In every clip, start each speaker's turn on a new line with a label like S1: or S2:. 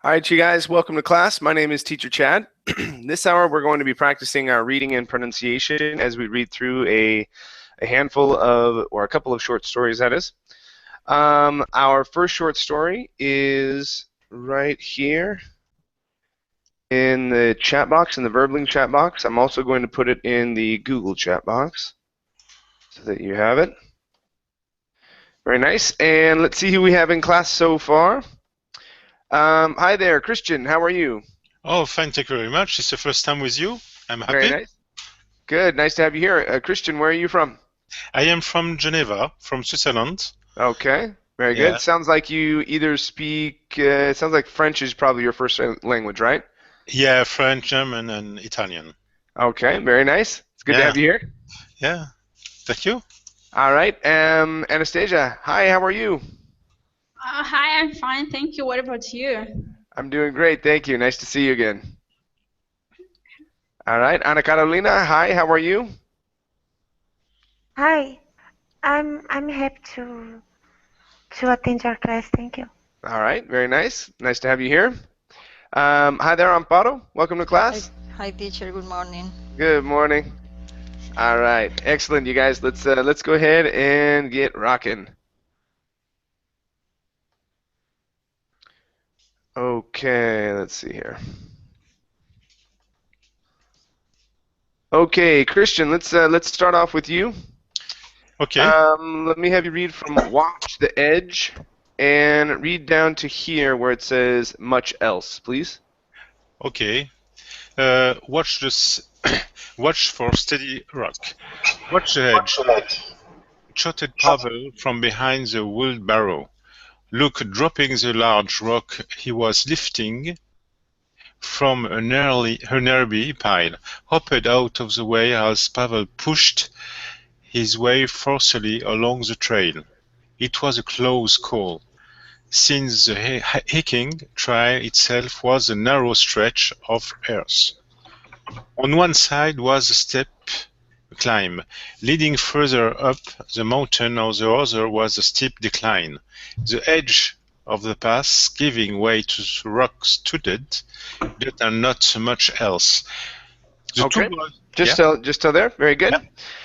S1: All right, you guys, welcome to class. My name is Teacher Chad. This hour, we're going to be practicing our reading and pronunciation as we read through a handful of, or a couple of short stories, that is. Our first short story is right here in the chat box, in the Verbling chat box. I'm also going to put it in the Google chat box so that you have it. Very nice. And let's see who we have in class so far. Hi there, Christian. How are you?
S2: Oh, fine. Thank you very much. It's the first time with you. I'm happy.
S1: Very nice. Good. Nice to have you here. Christian, where are you from?
S2: I am from Geneva, from Switzerland.
S1: Okay. Very good. Sounds like you either speak, it sounds like French is probably your first language, right?
S2: Yeah, French, German, and Italian.
S1: Okay. Very nice. It's good to have you here.
S2: Yeah. Thank you.
S1: All right. Anastasia, hi. How are you?
S3: Hi, I'm fine, thank you. What about you?
S1: I'm doing great, thank you. Nice to see you again. All right, Ana Carolina, hi, how are you?
S4: Hi, I'm happy to attend your class, thank you.
S1: All right, very nice. Nice to have you here. Hi there, Amparo. Welcome to class.
S5: Hi, teacher. Good morning.
S1: Good morning. All right, excellent, you guys. Let's go ahead and get rocking. Okay, let's see here. Okay, Christian, let's start off with you.
S2: Okay.
S1: Let me have you read from Watch the Edge and read down to here where it says much else, please.
S2: Okay. Watch this. Watch for steady rock. Watch the edge. Shouted Pavel from behind the wheelbarrow. Look, dropping the large rock he was lifting from a nearby pile, hopped out of the way as Pavel pushed his way forcefully along the trail. It was a close call, since the hiking trail itself was a narrow stretch of earth. On one side was a steep climb, leading further up the mountain, on the other was a steep decline. The edge of the path giving way to rock-studded, but not much else.
S1: Okay. Just till there. Very good.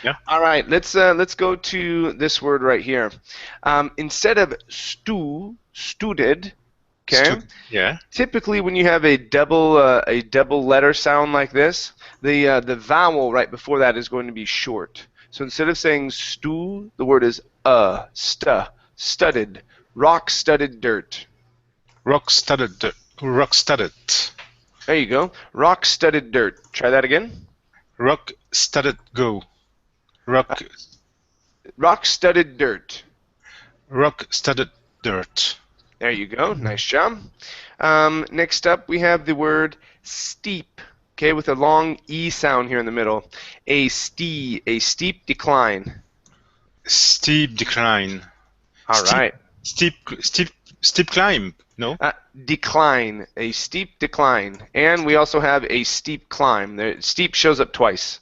S2: Yeah.
S1: All right. Let's go to this word right here. Instead of studed. Okay.
S2: Yeah.
S1: Typically, when you have a double letter sound like this, the vowel right before that is going to be short. So instead of saying stew, the word is studded, rock-studded dirt.
S2: Rock-studded.
S1: There you go. Rock-studded dirt. Try that again.
S2: Rock-studded go.
S1: Rock-studded dirt.
S2: Rock-studded dirt.
S1: There you go. Nice job. Next up, we have the word steep. Okay, with a long E sound here in the middle. A steep decline.
S2: Steep decline.
S1: All right.
S2: Steep climb. No.
S1: Decline. A steep decline. And we also have a steep climb. The steep shows up twice.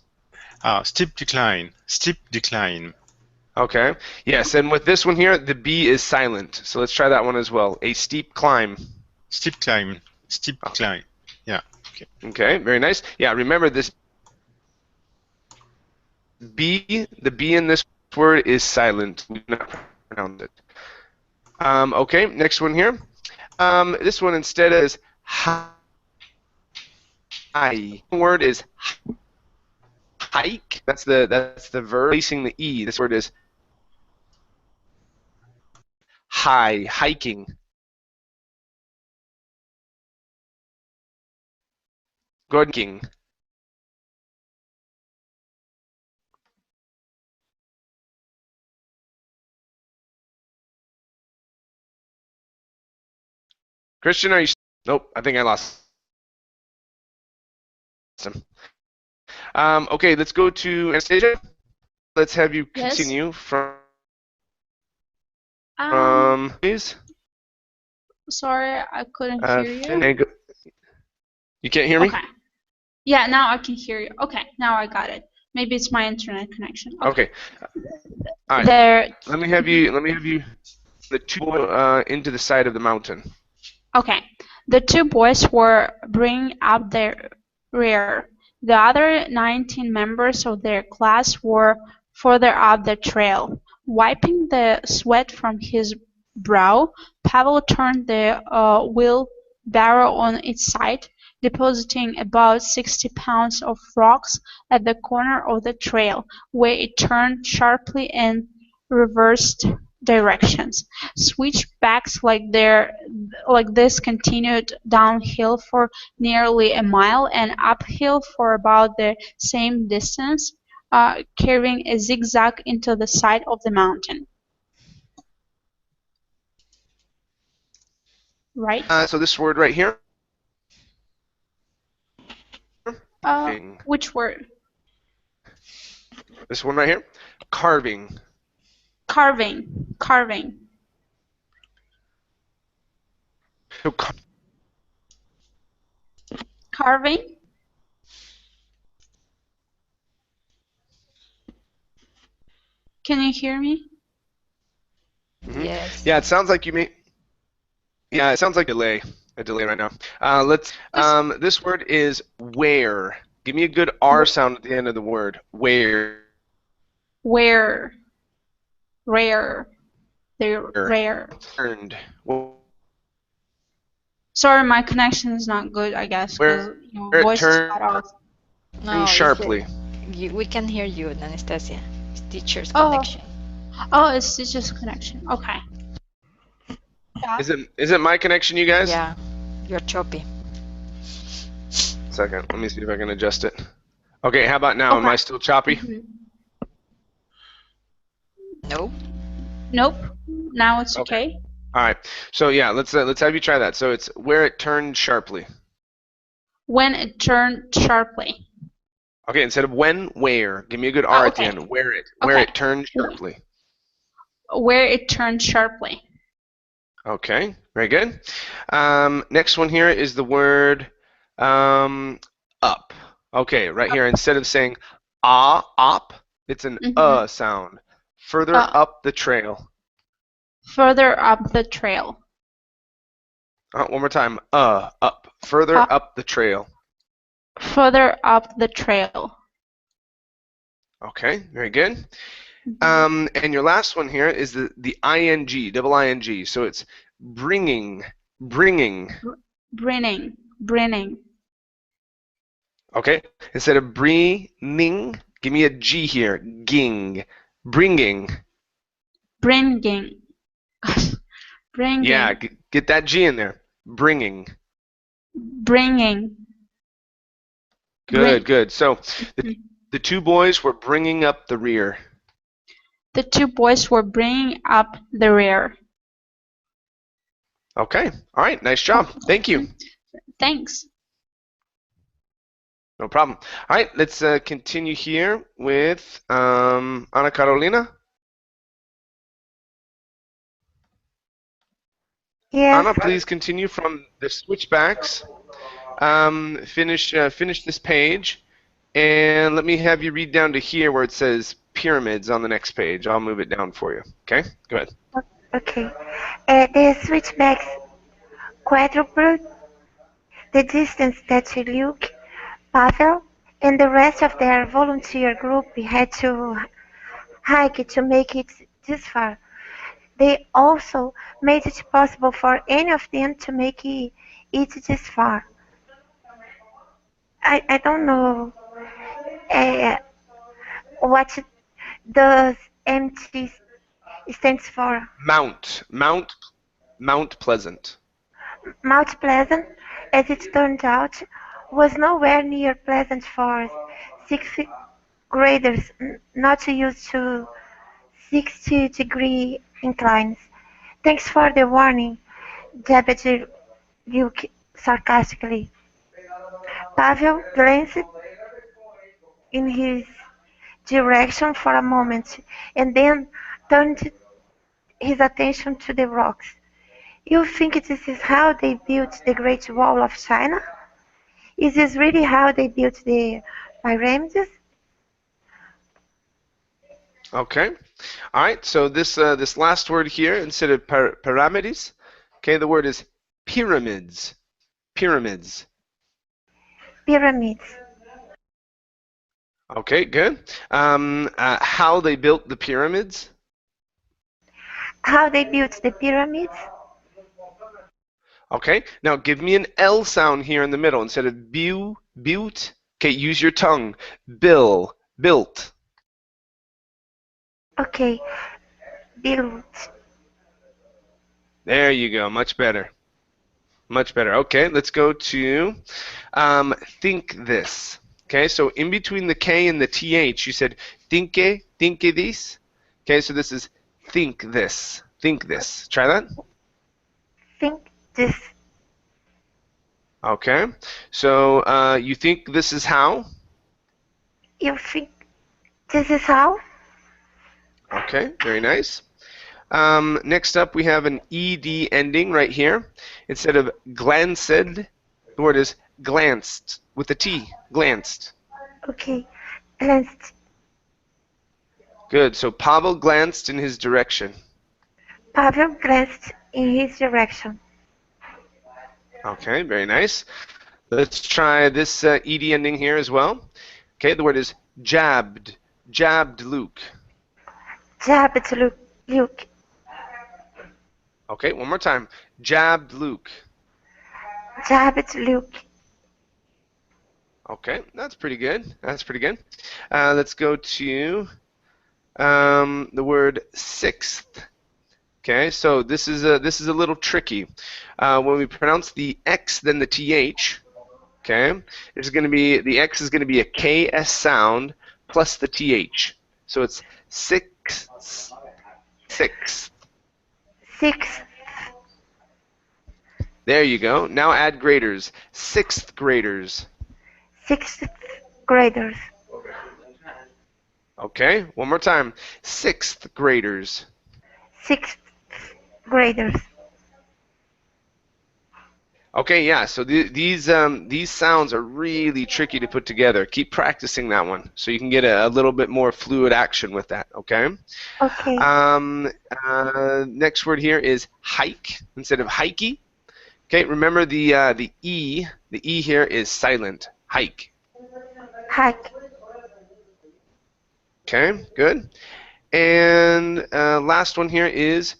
S2: Steep decline. Steep decline.
S1: Okay. Yes, and with this one here, the B is silent. So let's try that one as well. A steep climb.
S2: Steep climb. Steep climb. Yeah. Okay.
S1: Okay. Very nice. Yeah. Remember this B. The B in this word is silent. We do not pronounce it. Okay. Next one here. This one instead is high. The word is hike. That's the verb placing the E. This word is high, hiking. Hiking. Christian, are you? Nope, I think I lost him. Okay, let's go to Anastasia. Let's have you continue from please.
S3: Sorry, I couldn't hear you.
S1: You can't hear me?
S3: Okay. Yeah, now I can hear you. Okay, now I got it. Maybe it's my internet connection.
S1: Okay. All right.
S3: There.
S1: Let me have you the two into the side of the mountain.
S3: Okay. The two boys were bringing up their rear. The other 19 members of their class were further up the trail. Wiping the sweat from his brow, Pavel turned the wheelbarrow on its side, depositing about 60 pounds of rocks at the corner of the trail, where it turned sharply in reversed directions. Switchbacks like this continued downhill for nearly a mile and uphill for about the same distance, carving a zigzag into the side of the mountain. Right?
S1: So this word right here.
S3: Which word?
S1: This one right here. Carving.
S3: Carving. Carving.
S1: So
S3: carving. Can you hear me?
S1: Mm-hmm.
S5: Yes.
S1: Yeah, it sounds like you may. Yeah, it sounds like a delay right now. This word is where. Give me a good R sound at the end of the word. Where.
S3: Where. Rare. They're rare.
S1: Turned.
S3: Sorry, my connection is not good, I guess, because your voice is cut off.
S5: No,
S1: sharply.
S5: We can hear you, Anastasia. It's teacher's
S3: Oh.
S5: connection.
S3: Oh, it's teacher's connection. Okay. Yeah.
S1: Is it my connection, you guys?
S5: Yeah, you're choppy.
S1: Second, let me see if I can adjust it. Okay, how about now?
S3: Okay.
S1: Am I still choppy?
S5: Nope.
S3: Nope. Now it's okay.
S1: All right. So yeah, let's have you try that. So it's where it turned sharply.
S3: When it turned sharply.
S1: Okay, instead of when, where. Give me a good R at the
S3: okay.
S1: end. Where it turned sharply.
S3: Where it turned sharply.
S1: Okay, very good. Next one here is the word up. Okay, right here, instead of saying op, it's an sound. Further up the trail.
S3: Further up the trail.
S1: One more time. Up. Further up the trail.
S3: Further up the trail.
S1: Okay, very good. And your last one here is the ing, double ing. So it's bringing.
S3: Bringing.
S1: Okay, instead of bringing, give me a G here. Ging. Bringing.
S3: Bringing.
S1: Yeah, get that G in there. Bringing.
S3: Bringing.
S1: Good. So the two boys were bringing up the rear.
S3: The two boys were bringing up the rear.
S1: Okay. All right. Nice job. Thank you.
S3: Thanks.
S1: No problem. All right. Let's continue here with Ana Carolina.
S4: Yes.
S1: Anna, please continue from the switchbacks. Finish this page, and let me have you read down to here where it says pyramids on the next page. I'll move it down for you. Okay? Go ahead.
S4: Okay. The switchbacks quadrupled the distance that Luke, Pavel, and the rest of their volunteer group had to hike to make it this far. They also made it possible for any of them to make it this far. I don't know what does MT stands for.
S1: Mount Pleasant.
S4: Mount Pleasant, as it turned out, was nowhere near pleasant for sixth graders not used to 60-degree inclines. Thanks for the warning, Deputy Luke sarcastically. Pavel glanced in his direction for a moment and then turned his attention to the rocks. You think this is how they built the Great Wall of China? Is this really how they built the pyramids?
S1: Okay. All right. So this last word here, instead of pyramids, okay, the word is pyramids. Pyramids.
S4: Pyramids.
S1: Okay, good. How they built the pyramids?
S4: How they built the pyramids?
S1: Okay, now give me an L sound here in the middle instead of built. Okay, use your tongue. Built.
S4: Okay, built.
S1: There you go, much better. Much better. Okay, let's go to think this. Okay, so in between the K and the TH, you said think this. Okay, so this is think this. Think this. Try that.
S4: Think this.
S1: Okay, so you think this is how?
S4: You think this is how?
S1: Okay, very nice. Next up, we have an ED ending right here. Instead of glanced, the word is glanced with a T. Glanced.
S4: Okay, glanced.
S1: Good. So Pavel glanced in his direction.
S4: Pavel glanced in his direction.
S1: Okay, very nice. Let's try this ED ending here as well. Okay, the word is jabbed. Jabbed Luke.
S4: Jabbed Luke.
S1: Okay, one more time. Jabbed Luke.
S4: Jabbed Luke.
S1: Okay, that's pretty good. That's pretty good. Let's go to the word sixth. Okay, so this is a little tricky. When we pronounce the X then the TH, okay, it's going to be the X is going to be a KS sound plus the TH. So it's sixth.
S4: Sixth.
S1: There you go. Now add graders. Sixth graders.
S4: Sixth graders.
S1: Okay, one more time. Sixth graders.
S4: Sixth graders.
S1: Okay, yeah. So these sounds are really tricky to put together. Keep practicing that one so you can get a little bit more fluid action with that. Okay.
S4: Okay.
S1: Next word here is hike instead of hikey. Okay. Remember the E. The E here is silent. Hike.
S4: Hike.
S1: Okay. Good. And last one here is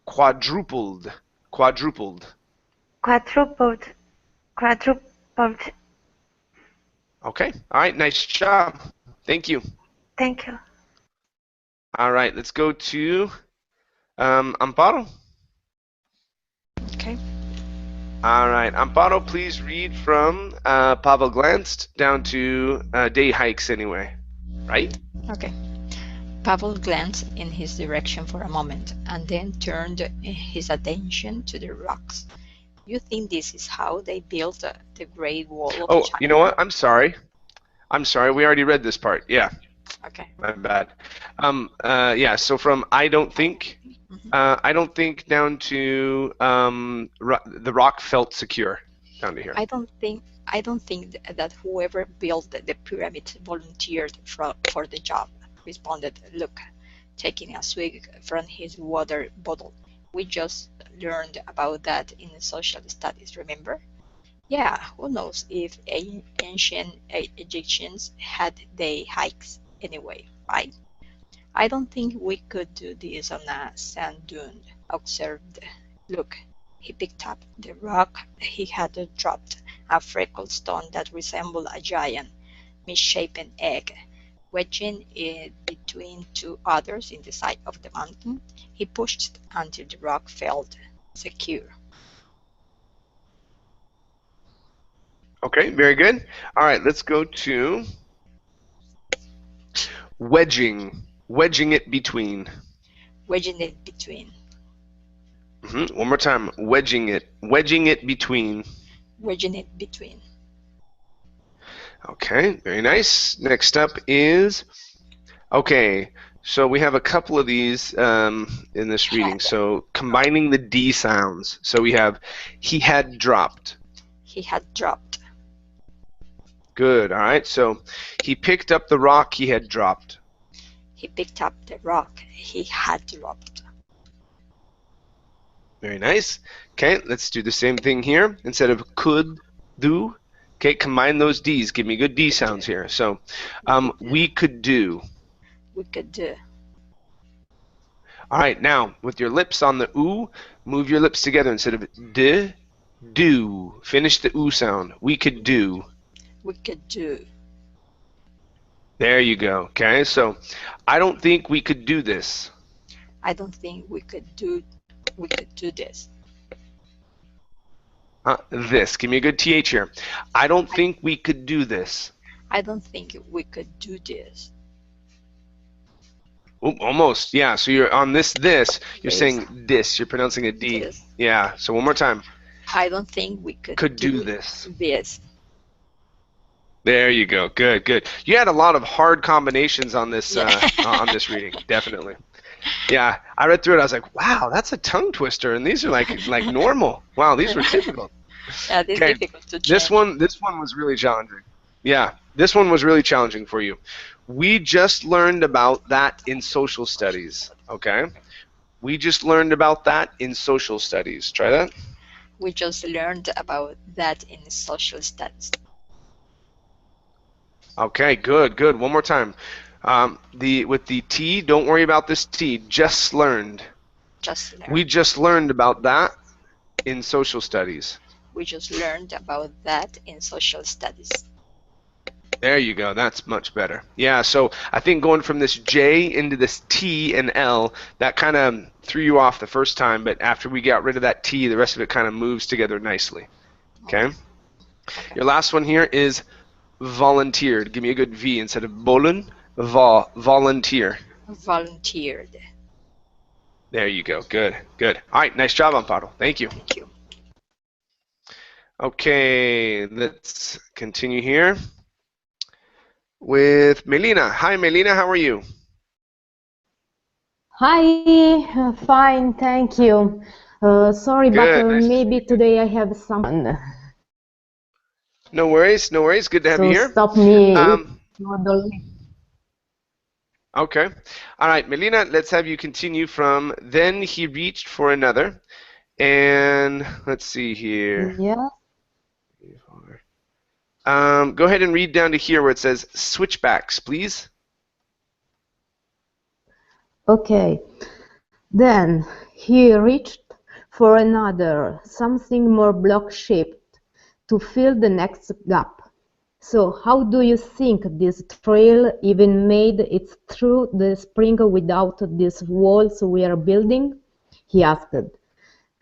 S1: quadrupled. Quadrupled.
S4: Quadrupled. Quadrupled.
S1: Okay. All right. Nice job. Thank you.
S4: Thank you.
S1: All right. Let's go to Amparo.
S5: Okay.
S1: All right. Amparo, please read from Pavel glanced down to day hikes anyway. Right?
S5: Okay. Pavel glanced in his direction for a moment and then turned his attention to the rocks. You think this is how they built the Great Wall of
S1: Oh,
S5: China?
S1: you know what? I'm sorry. We already read this part. Yeah.
S5: Okay.
S1: My bad. Yeah. So from I don't think, I don't think down to the rock felt secure down to here.
S5: I don't think that whoever built the pyramid volunteered for the job, responded Luke, taking a swig from his water bottle. We just learned about that in social studies, remember? Yeah, who knows if ancient Egyptians had day hikes anyway, right? I don't think we could do this on a sand dune, observed Luke. He picked up the rock he had dropped, a freckled stone that resembled a giant, misshapen egg. Wedging it between two others in the side of the mountain, he pushed until the rock felt secure.
S1: Okay, very good. All right, let's go to wedging. Wedging it between.
S5: Wedging it between.
S1: One more time. Wedging it. Wedging it between.
S5: Wedging it between.
S1: Okay, very nice. Next up is, okay, so we have a couple of these in this reading. So combining the D sounds. So we have he had dropped.
S5: He had dropped.
S1: Good, all right. So he picked up the rock he had dropped.
S5: He picked up the rock he had dropped.
S1: Very nice. Okay, let's do the same thing here. Instead of could, do. Okay, combine those D's. Give me good D sounds here. So, we could do.
S5: We could do.
S1: All right, now with your lips on the oo, move your lips together instead of d, do. Finish the oo sound. We could do.
S5: We could do.
S1: There you go. Okay, so I don't think we could do this.
S5: I don't think we could do this.
S1: This. Give me a good TH here. I don't think we could do this.
S5: I don't think we could do this.
S1: Ooh, almost. Yeah, so you're on this, you're
S5: This.
S1: saying this. You're pronouncing a D.
S5: This.
S1: Yeah, so one more time.
S5: I don't think we could
S1: Do this.
S5: This.
S1: There you go. Good, good. You had a lot of hard combinations on this on this reading, definitely. Yeah, I read through it. I was like, wow, that's a tongue twister, and these are like normal. Wow, these were difficult.
S5: Yeah, this
S1: Okay,
S5: is difficult to change.
S1: this one was really challenging. Yeah, this one was really challenging for you. We just learned about that in social studies. Okay, we just learned about that in social studies. Try that.
S5: We just learned about that in social studies.
S1: Okay, good, good. One more time. With the T, don't worry about this T. Just learned.
S5: Just learned.
S1: We just learned about that in social studies.
S5: We just learned about that in social studies.
S1: There you go. That's much better. Yeah, so I think going from this J into this T and L, that kind of threw you off the first time, but after we got rid of that T, the rest of it kind of moves together nicely. Okay? Your last one here is volunteered. Give me a good V instead of bollen. Volunteer.
S5: Volunteered.
S1: There you go. Good, good. All right, nice job, Amparo. Thank you.
S5: Thank you.
S1: Okay, let's continue here with Melina. Hi, Melina. How are you?
S6: Hi, fine, thank you. Sorry,
S1: Good,
S6: but
S1: nice to
S6: maybe today I have some.
S1: No worries, no worries. Good to have you here.
S6: Stop me.
S1: Okay. All right, Melina, let's have you continue from then he reached for another. And let's see here.
S6: Yeah.
S1: Go ahead and read down to here where it says switchbacks, please.
S6: Okay. Then he reached for another, something more block-shaped, to fill the next gap. So how do you think this trail even made it through the spring without these walls we are building? He asked,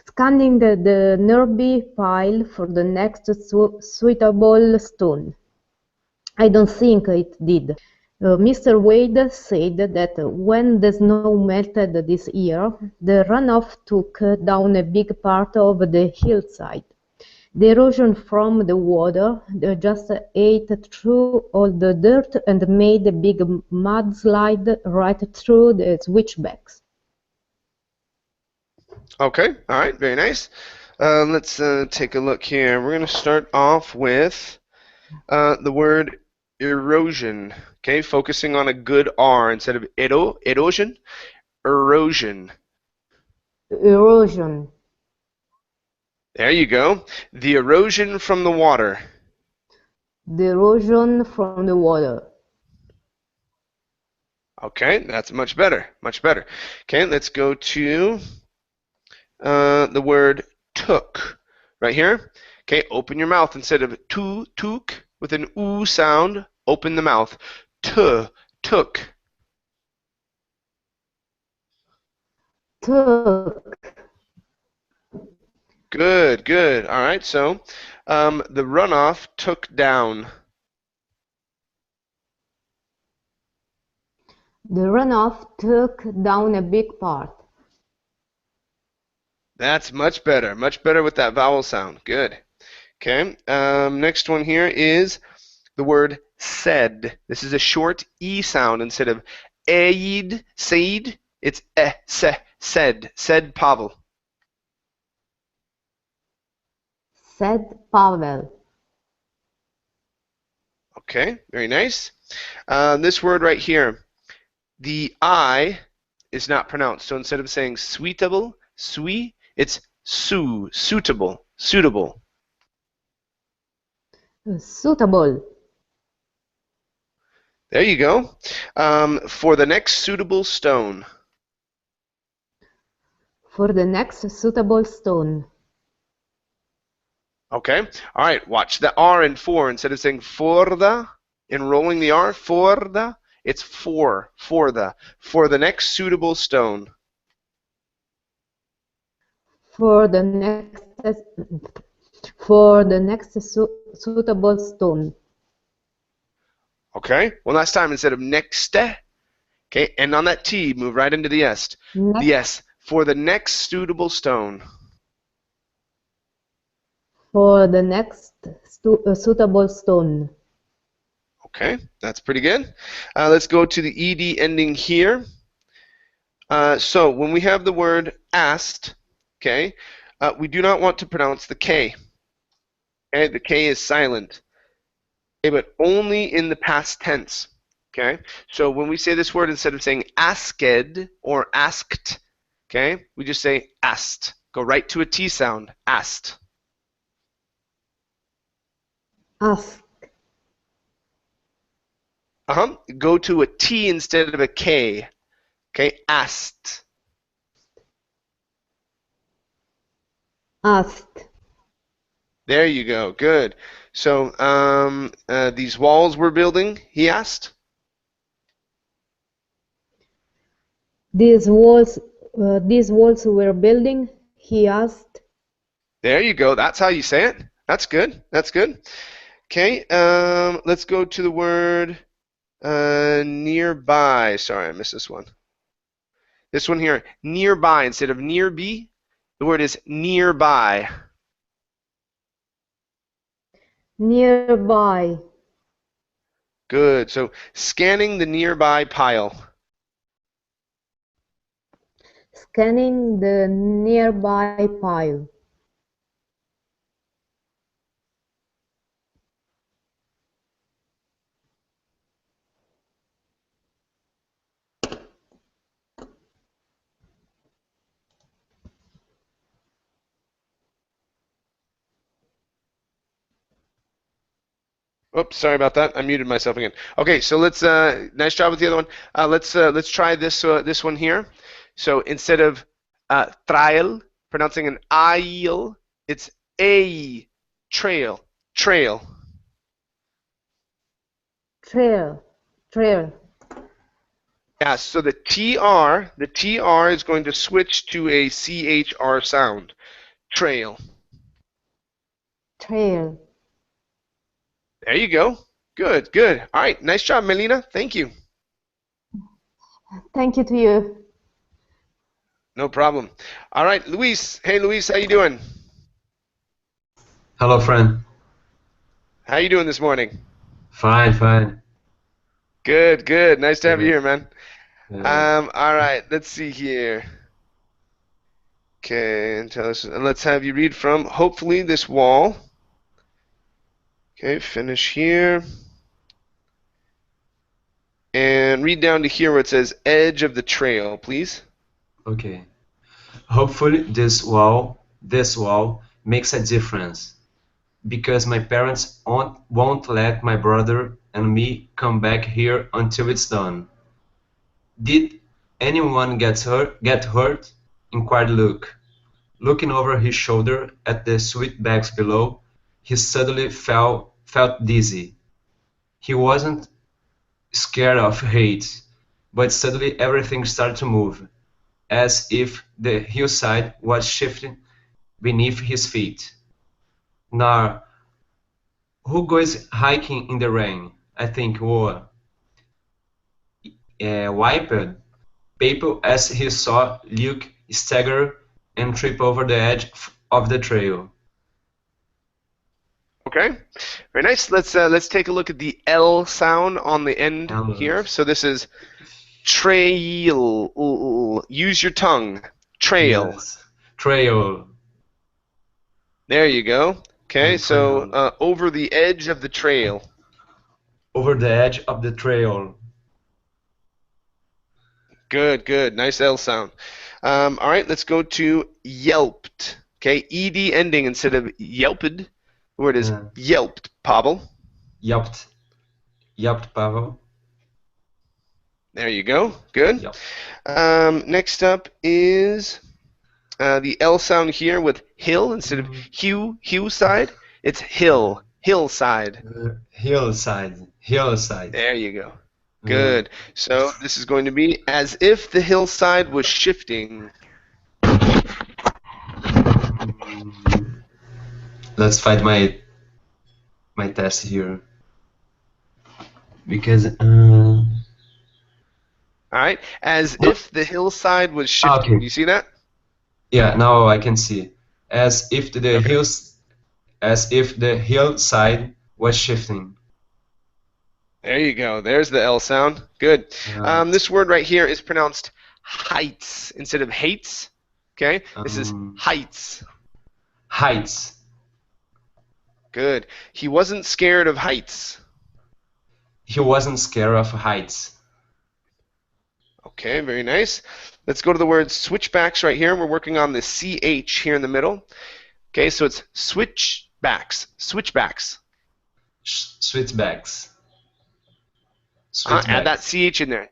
S6: scanning the nearby pile for the next suitable stone. I don't think it did. Mr. Wade said that when the snow melted this year, the runoff took down a big part of the hillside. The erosion from the water just ate through all the dirt and made a big mudslide right through the switchbacks.
S1: Okay, all right, very nice. Let's take a look here. We're going to start off with the word erosion. Okay, focusing on a good R instead of erosion. Erosion.
S6: Erosion.
S1: There you go. The erosion from the water.
S6: The erosion from the water.
S1: Okay, that's much better, much better. Okay, let's go to the word took right here. Okay, open your mouth instead of took with an oo sound. Open the mouth. Took.
S6: Took.
S1: Good, good. All right, so the runoff took down.
S6: The runoff took down a big part.
S1: That's much better with that vowel sound. Good. Okay, next one here is the word said. This is a short E sound instead of aid, said. It's said, Pavel.
S6: Said Pavel.
S1: Okay, very nice. This word right here, the I is not pronounced. So instead of saying sweetable, sweet, It's suitable, suitable.
S6: Suitable.
S1: There you go. For the next suitable stone.
S6: For the next suitable stone.
S1: Okay. All right. Watch the R in for. Instead of saying for the, and rolling the R, for the, it's for the. For the next suitable stone.
S6: For the next suitable stone.
S1: Okay. One last time. Instead of next, okay, and on that T, move right into the S.
S6: Next.
S1: The S. For the next suitable stone.
S6: For the next suitable stone.
S1: Okay, that's pretty good. Let's go to the ED ending here. So when we have the word asked, okay, we do not want to pronounce the K. Okay, the K is silent. Okay, but only in the past tense. Okay, so when we say this word, instead of saying asked or asked, okay, we just say asked. Go right to a T sound, asked.
S6: Ask.
S1: Go to a T instead of a K. Okay, asked.
S6: Asked.
S1: There you go. Good. So these walls we're building, he asked.
S6: These walls we're building, he asked.
S1: There you go. That's how you say it. That's good. That's good. Okay. Let's go to the word nearby. Sorry, I missed this one. This one here, nearby. Instead of nearby, the word is nearby.
S6: Nearby.
S1: Good. So scanning the nearby pile.
S6: Scanning the nearby pile.
S1: Oops, sorry about that. I muted myself again. Okay, so let's. Nice job with the other one. Let's try this one here. So instead of trail, pronouncing an aisle, it's a trail. Trail.
S6: Trail. Trail.
S1: Yeah. So the tr is going to switch to a chr sound. Trail.
S6: Trail.
S1: There you go. Good, good. All right, nice job, Melina. Thank you.
S6: Thank you to you.
S1: No problem. All right, Luis. Hey, Luis, how you doing?
S7: Hello, friend.
S1: How you doing this morning?
S7: Fine, fine.
S1: Good, good. Nice to have you
S7: Good.
S1: here, man. All right, let's see here. Okay, and tell us, and let's have you read from hopefully this wall. Okay, finish here. And read down to here where it says edge of the trail, please.
S7: Okay. Hopefully this wall makes a difference because my parents won't let my brother and me come back here until it's done. Did anyone get hurt? Inquired Luke. Looking over his shoulder at the sweet bags below, he suddenly felt dizzy. He wasn't scared of heights, but suddenly everything started to move, as if the hillside was shifting beneath his feet. Now, who goes hiking in the rain? I think Yelped people as he saw Luke stagger and trip over the edge of the trail.
S1: Okay, very nice. Let's take a look at the L sound on the end
S7: L.
S1: here. So this is trail. Use your tongue. Trail.
S7: Yes. Trail.
S1: There you go. Okay,
S7: And
S1: so
S7: trail.
S1: over the edge of the trail.
S7: Over the edge of the trail.
S1: Good, good. Nice L sound. All right, let's go to yelped. Okay, ed ending instead of yelped. The word is yelped, Pavel.
S7: Yelped. Yelped, Pavel.
S1: There you go. Good.
S7: Yep.
S1: Next up is the L sound here with hill instead of hue side. It's hill, hillside.
S7: Hillside. Hillside.
S1: There you go. Good. So this is going to be as if the hillside was shifting.
S7: Let's find my test here. Because
S1: all right, as if the hillside was shifting.
S7: Okay.
S1: Do you see that?
S7: Yeah, now I can see. As if the hillside was shifting.
S1: There you go. There's the L sound. Good. This word right here is pronounced heights instead of hates. Okay? This is heights.
S7: Heights.
S1: Good. He wasn't scared of heights.
S7: He wasn't scared of heights.
S1: Okay, very nice. Let's go to the word switchbacks right here. We're working on the CH here in the middle. Okay, so it's switchbacks. Switchbacks.
S7: Switchbacks.
S1: Add that CH in there.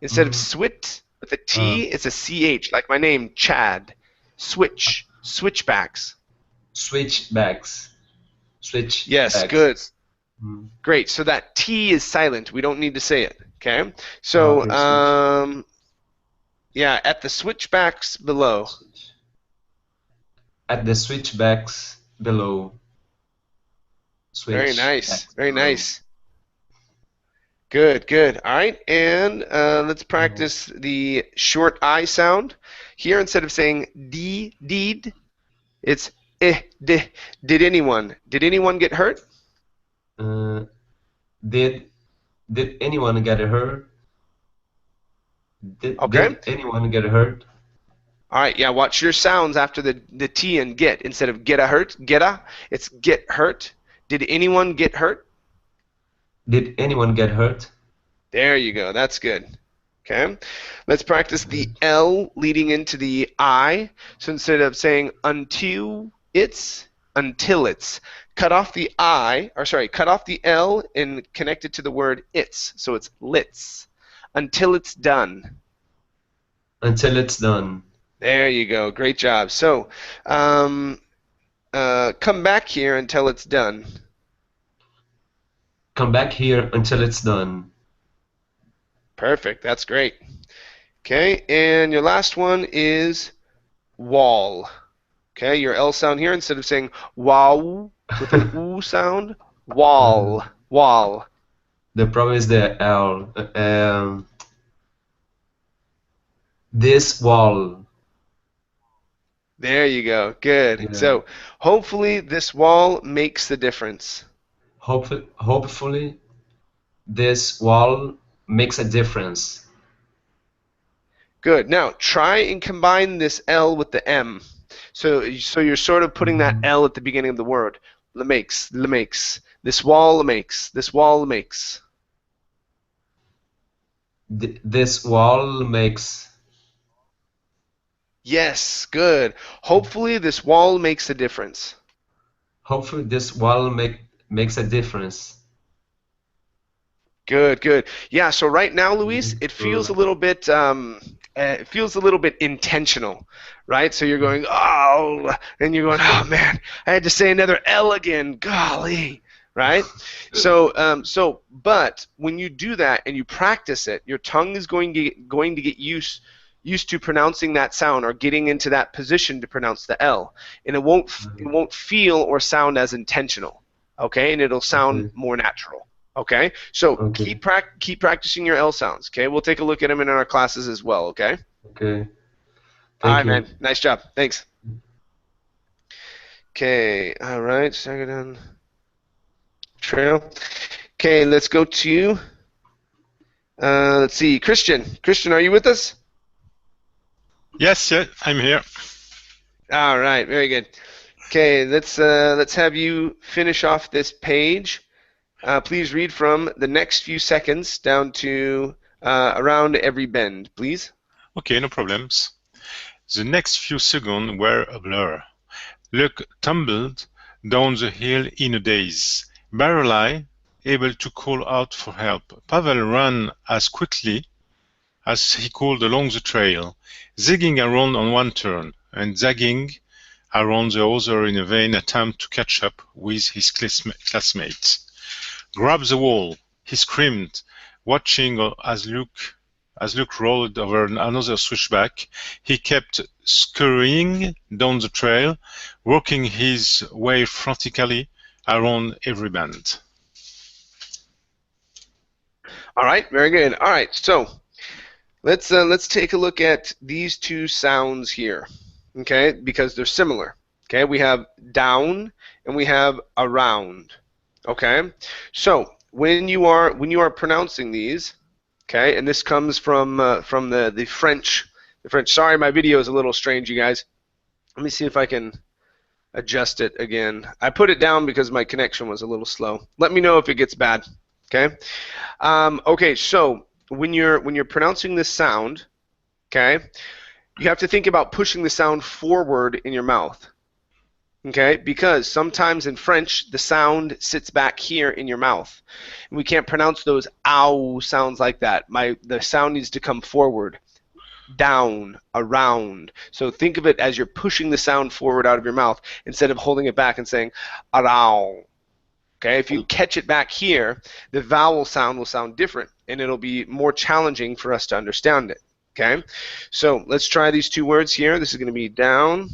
S1: Instead of swit with a T, it's a CH, like my name, Chad. Switch. Switchbacks.
S7: Switchbacks. Switch.
S1: Yes, good. Great. So that T is silent. We don't need to say it. Okay. So, yeah, at the switchbacks below.
S7: At the switchbacks below.
S1: Very nice. Very nice. Good, good. All right, and let's practice the short I sound. Here, instead of saying deed, it's d. Did anyone get hurt?
S7: Did anyone get hurt? Did anyone get hurt?
S1: All right, yeah, watch your sounds after the T and get. Instead of get hurt, it's get hurt. Did anyone get hurt?
S7: Did anyone get hurt?
S1: There you go. That's good. Okay. Let's practice the L leading into the I. So instead of saying until it's, cut off the I, or sorry, cut off the L and connect it to the word it's. So it's lits. Until it's done.
S7: Until it's done.
S1: There you go. Great job. So come back here until it's done.
S7: Come back here until it's done.
S1: Perfect. That's great. Okay, and your last one is wall. Okay, your L sound here, instead of saying wow with an oo sound, wall. Wall.
S7: The problem is the L. This wall.
S1: There you go. Good. Yeah. So hopefully this wall makes the difference.
S7: Hopefully this wall makes a difference.
S1: Good. Now try and combine this L with the M. So you're sort of putting that L at the beginning of the word. Makes. This wall makes. This wall makes.
S7: This wall makes.
S1: Yes, good. Hopefully this wall makes a difference.
S7: Hopefully this wall makes a difference.
S1: Good, good. Yeah. So right now, Luis, it feels a little bit. It feels a little bit intentional, right? So you're going, oh, and you're going, oh man, I had to say another L again. Golly, right? So, but when you do that and you practice it, your tongue is going to get used to pronouncing that sound or getting into that position to pronounce the L, and it won't feel or sound as intentional, okay? And it'll sound more natural. Okay, so keep practicing your L sounds. Okay, we'll take a look at them in our classes as well. Okay.
S7: Okay.
S1: All right, man. Nice job. Thanks. Okay. All right. Second trail. Okay, let's go to. Let's see, Christian. Christian, are you with us?
S2: Yes, I'm here.
S1: All right. Very good. Okay, let's have you finish off this page. Please read from the next few seconds down to around every bend, please.
S2: Okay, no problems. The next few seconds were a blur. Luke tumbled down the hill in a daze, barely able to call out for help. Pavel ran as quickly as he could along the trail, zigging around on one turn and zagging around the other in a vain attempt to catch up with his classmates. "Grab the wall!" he screamed, watching as Luke rolled over another switchback. He kept scurrying down the trail, working his way frantically around every bend.
S1: All right, very good. All right, so let's take a look at these two sounds here, okay? Because they're similar. Okay, we have down and we have around. Okay, so when you are pronouncing these, okay, and this comes from the French. The French. Sorry, my video is a little strange, you guys. Let me see if I can adjust it again. I put it down because my connection was a little slow. Let me know if it gets bad. Okay. Okay. So when you're pronouncing this sound, okay, you have to think about pushing the sound forward in your mouth. Okay, because sometimes in French the sound sits back here in your mouth. And we can't pronounce those ow sounds like that. The sound needs to come forward, down, around. So think of it as you're pushing the sound forward out of your mouth instead of holding it back and saying around. Okay, if you catch it back here, the vowel sound will sound different and it'll be more challenging for us to understand it. Okay, so let's try these two words here. This is going to be down.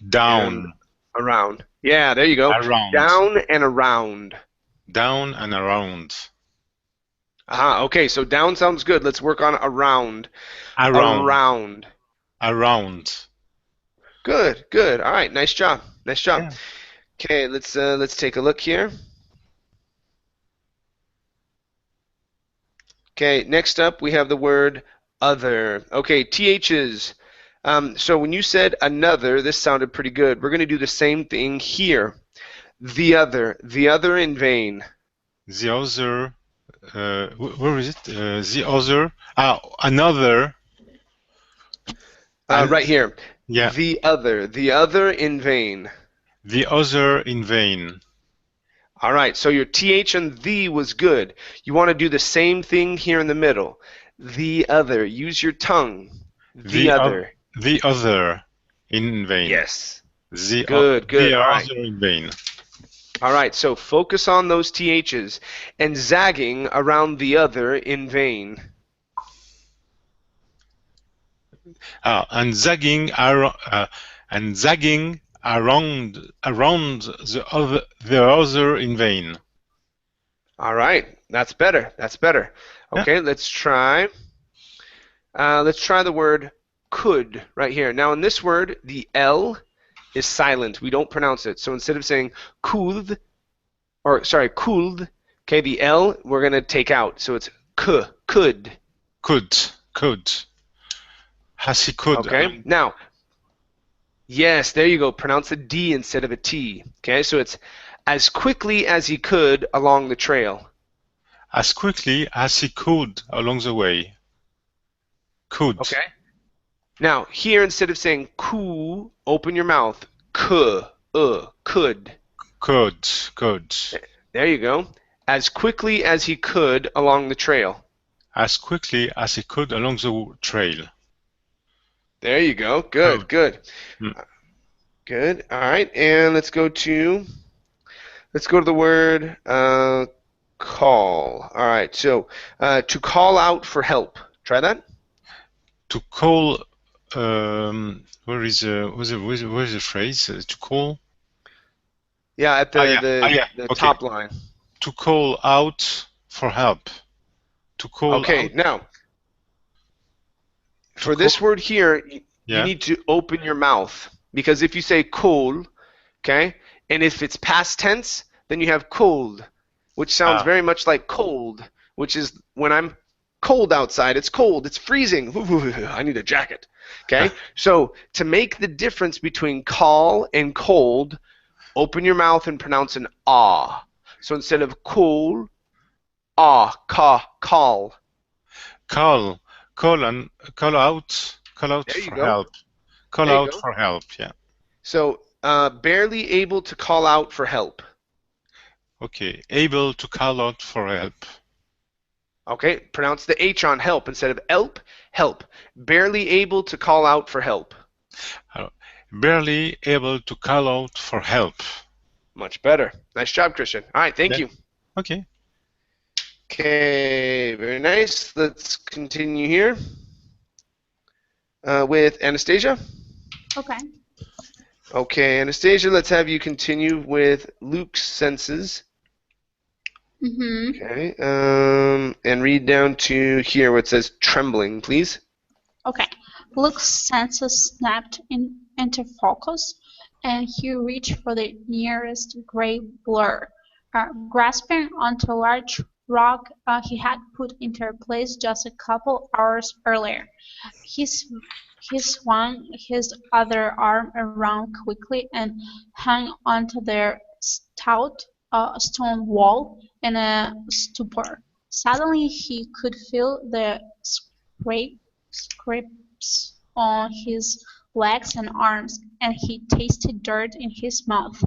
S2: Down.
S1: Around. Yeah, there you go.
S2: Around.
S1: Down and around.
S2: Down and around.
S1: Okay, so down sounds good. Let's work on around.
S2: Around.
S1: Around.
S2: Around.
S1: Good, good. All right, nice job. Nice job.
S2: Yeah.
S1: Okay, let's take a look here. Okay, next up we have the word other. Okay, THs. So when you said another, this sounded pretty good. We're going to do the same thing here. The other in vain.
S2: The other, where is it? The other, another.
S1: Right here.
S2: Yeah.
S1: The other in vain.
S2: The other in vain.
S1: All right, so your TH and the was good. You want to do the same thing here in the middle. The other. Use your tongue. The other.
S2: The other in vain.
S1: Yes.
S2: Good.
S1: Good.
S2: The
S1: All
S2: other
S1: right.
S2: in vain.
S1: All right, so focus on those THs and zagging around the other in vain.
S2: And zagging around the other in vain.
S1: All right, that's better. That's better. Okay, yeah. Let's try the word could right here. Now in this word, the L is silent. We don't pronounce it. So instead of saying could, could, okay, the L we're gonna take out. So it's could.
S2: Could. Has he could.
S1: Okay. Now, yes, there you go. Pronounce a D instead of a T. Okay, so it's as quickly as he could along the trail.
S2: As quickly as he could along the way. Could.
S1: Okay. Now, here instead of saying coo, open your mouth. Could.
S2: Could.
S1: There you go. As quickly as he could along the trail.
S2: As quickly as he could along the trail.
S1: There you go. Good. Good. Good. All right, and let's go to the word call. All right. So to call out for help. Try that.
S2: To call. Where is the phrase? To call.
S1: Yeah, at the top line.
S2: To call out for help. To call.
S1: Okay.
S2: Out.
S1: Now, for this word here,
S2: yeah.
S1: You need to open your mouth, because if you say call, okay, and if it's past tense, then you have cold, which sounds very much like cold, which is when I'm cold outside. It's cold. It's freezing. I need a jacket. Okay? So to make the difference between call and cold, open your mouth and pronounce an ah. So instead of cool, ah, call.
S2: Call out for help. Call
S1: There you
S2: out
S1: go.
S2: for help. Yeah.
S1: So, barely able to call out for help.
S2: Okay. Able to call out for help.
S1: Okay, pronounce the H on help instead of elp, help. Barely able to call out for help.
S2: Barely able to call out for help.
S1: Much better. Nice job, Christian. All right, thank you.
S2: Okay.
S1: Okay, very nice. Let's continue here with Anastasia.
S3: Okay.
S1: Okay, Anastasia, let's have you continue with Luke's senses.
S3: Mm-hmm.
S1: Okay, and read down to here where it says trembling, please.
S3: Okay. Luke's senses snapped into focus, and he reached for the nearest gray blur. Grasping onto a large rock he had put into place just a couple hours earlier, he swung his other arm around quickly and hung onto the stout stone wall in a stupor. Suddenly he could feel the scrapes on his legs and arms, and he tasted dirt in his mouth.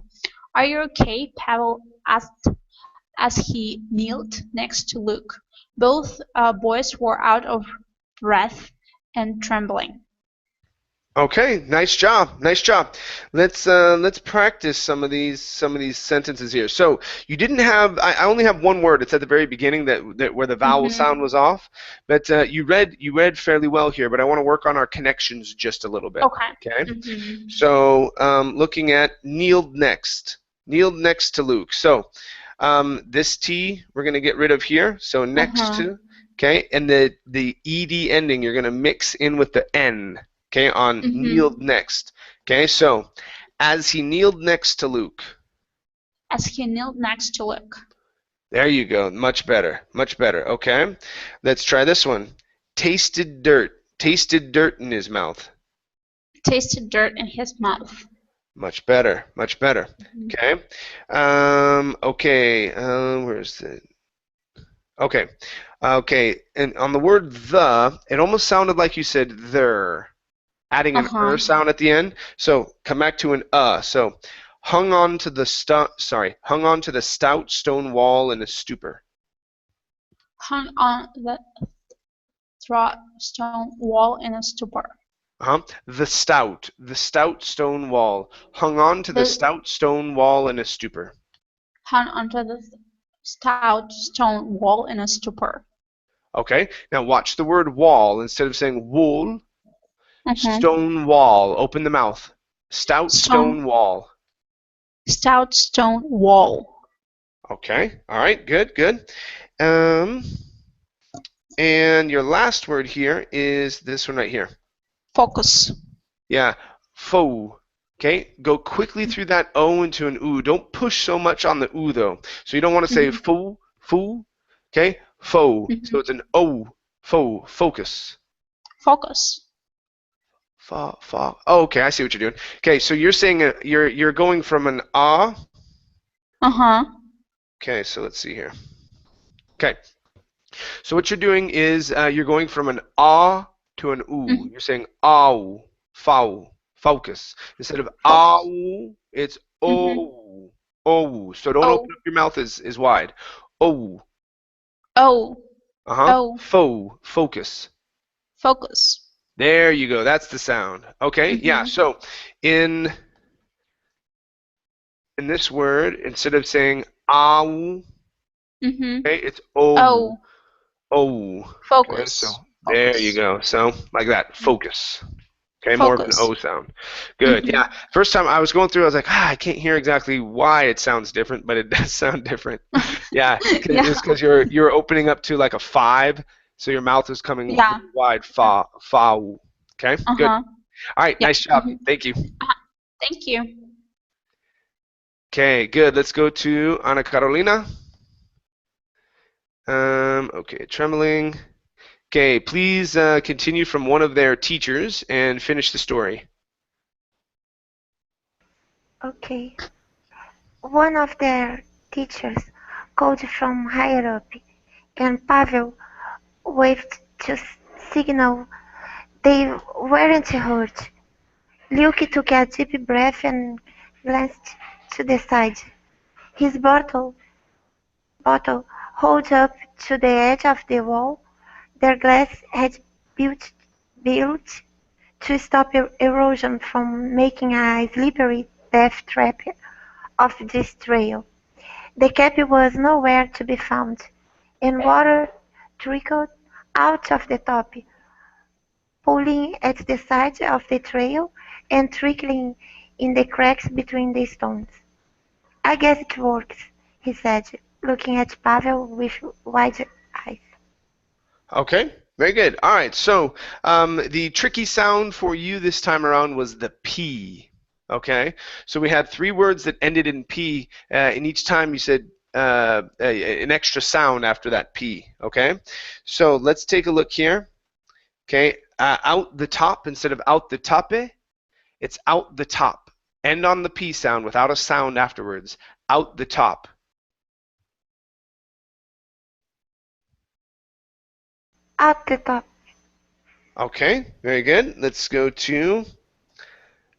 S3: "Are you okay?" Pavel asked as he knelt next to Luke. Both boys were out of breath and trembling.
S1: Okay, nice job, nice job. Let's practice some of these sentences here. So you didn't have I only have one word. It's at the very beginning that where the vowel sound was off. But you read fairly well here. But I want to work on our connections just a little bit.
S3: Okay.
S1: Okay. So looking at kneeled next to Luke. So this T we're going to get rid of here. So next to. Okay, and the ed ending you're going to mix in with the N. Okay, on kneeled next. Okay, so as he kneeled next to Luke.
S3: As he knelt next to Luke.
S1: There you go. Much better. Much better. Okay, let's try this one. Tasted dirt. Tasted dirt in his mouth.
S3: Tasted dirt in his mouth.
S1: Much better. Much better. Okay. Okay. Where's it? Okay. Okay. And on the word the, it almost sounded like you said there. Adding an sound at the end. So come back to an So hung on to the stout stone wall in a stupor.
S3: Hung on the stone wall in a stupor.
S1: The stout stone wall. Hung on to the stout stone wall in a stupor.
S3: Hung onto the stout stone wall in a stupor.
S1: Okay. Now watch the word wall instead of saying wool. Stone wall. Open the mouth. Stout stone wall.
S3: Stout stone wall.
S1: Okay. All right. Good. Good. And your last word here is this one right here.
S3: Focus.
S1: Yeah. Faux. Okay. Go quickly through that O into an oo. Don't push so much on the oo though. So you don't want to say foo. Okay. Faux. So it's an O. Faux. Focus.
S3: Focus.
S1: Oh, okay, I see what you're doing. Okay, so you're saying you're going from an ah. Okay, so let's see here. Okay, so what you're doing is you're going from an ah to an oo. You're saying ow, foul, focus. Instead of ow, it's oh, oh. So don't open up your mouth as wide. Oh.
S3: Oh.
S1: Oh. Faux, focus.
S3: Focus.
S1: There you go. That's the sound. Okay. Yeah. So in this word, instead of saying ow, okay, it's oh. Oh.
S3: Focus.
S1: Okay, so there you go. So like that. Focus. Okay. More of an O sound. Good. Yeah. First time I was going through, I was like, I can't hear exactly why it sounds different, but it does sound different. Yeah. It's because you're opening up to like a 5. So your mouth is coming wide. Fa. Okay, good. All right, nice job. Thank you.
S3: Thank you.
S1: Okay, good. Let's go to Ana Carolina. Okay, trembling. Okay, please continue from one of their teachers and finish the story.
S4: Okay. One of their teachers called from higher up, and Pavel waved to signal they weren't hurt. Luke took a deep breath and glanced to the side. His bottle held up to the edge of the wall. Their glass had built to stop erosion from making a slippery death trap of this trail. The cap was nowhere to be found, and water trickled out of the top, pooling at the side of the trail and trickling in the cracks between the stones. "I guess it works," he said, looking at Pavel with wide eyes.
S1: Okay, very good. All right, so the tricky sound for you this time around was the P. Okay, so we had 3 words that ended in P, and each time you said an extra sound after that P. Okay, so let's take a look here. Okay, out the top instead of out the tape, it's out the top. End on the P sound without a sound afterwards. Out the top.
S4: Out the top.
S1: Okay, very good. Let's go to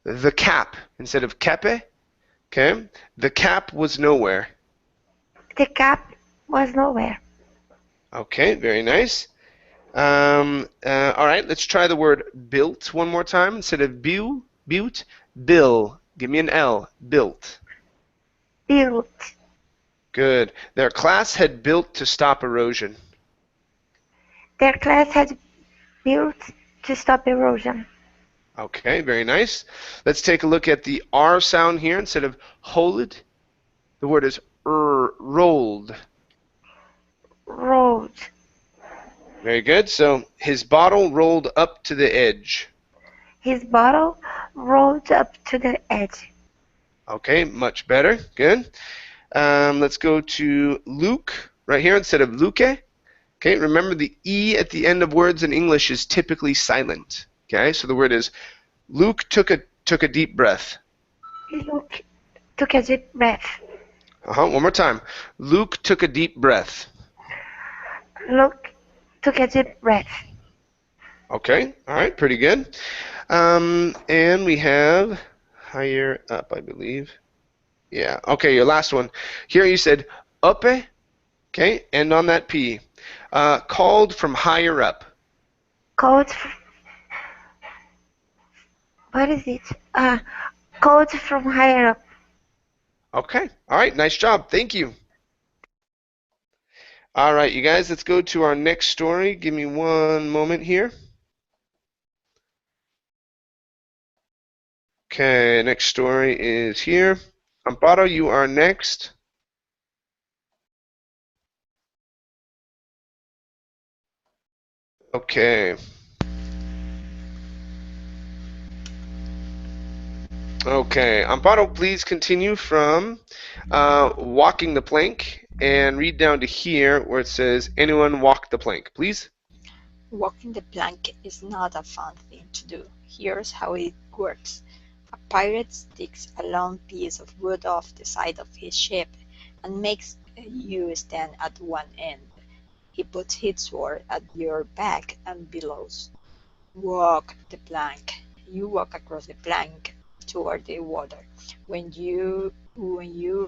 S1: the cap instead of cape. Okay, the cap was nowhere.
S4: The cap was nowhere.
S1: Okay, very nice. All right, let's try the word built one more time instead of built. Bill. Give me an L. Built.
S4: Built.
S1: Good. Their class had built to stop erosion.
S4: Their class had built to stop erosion.
S1: Okay, very nice. Let's take a look at the R sound here instead of hold. The word is rolled.
S4: Rolled.
S1: Very good. So his bottle rolled up to the edge.
S4: His bottle rolled up to the edge.
S1: Okay, much better. Good. Let's go to Luke right here instead of Luke. Okay, remember the E at the end of words in English is typically silent. Okay, so the word is Luke took a deep breath.
S4: Luke took a deep breath.
S1: One more time. Luke took a deep breath.
S4: Luke took a deep breath.
S1: Okay, all right, pretty good. And we have higher up, I believe. Yeah, okay, your last one. Here you said uppe, okay, end on that P. Called from higher up.
S4: Called. What is it? Called from higher up.
S1: Okay, all right, nice job. Thank you. All right, you guys, let's go to our next story. Give me one moment here. Okay, next story is here. Amparo, you are next. Okay. Okay, Amparo, please continue from walking the plank and read down to here where it says, anyone walk the plank, please.
S5: Walking the plank is not a fun thing to do. Here's how it works. A pirate sticks a long piece of wood off the side of his ship and makes you stand at one end. He puts his sword at your back and bellows, "Walk the plank." You walk across the plank toward the water. When you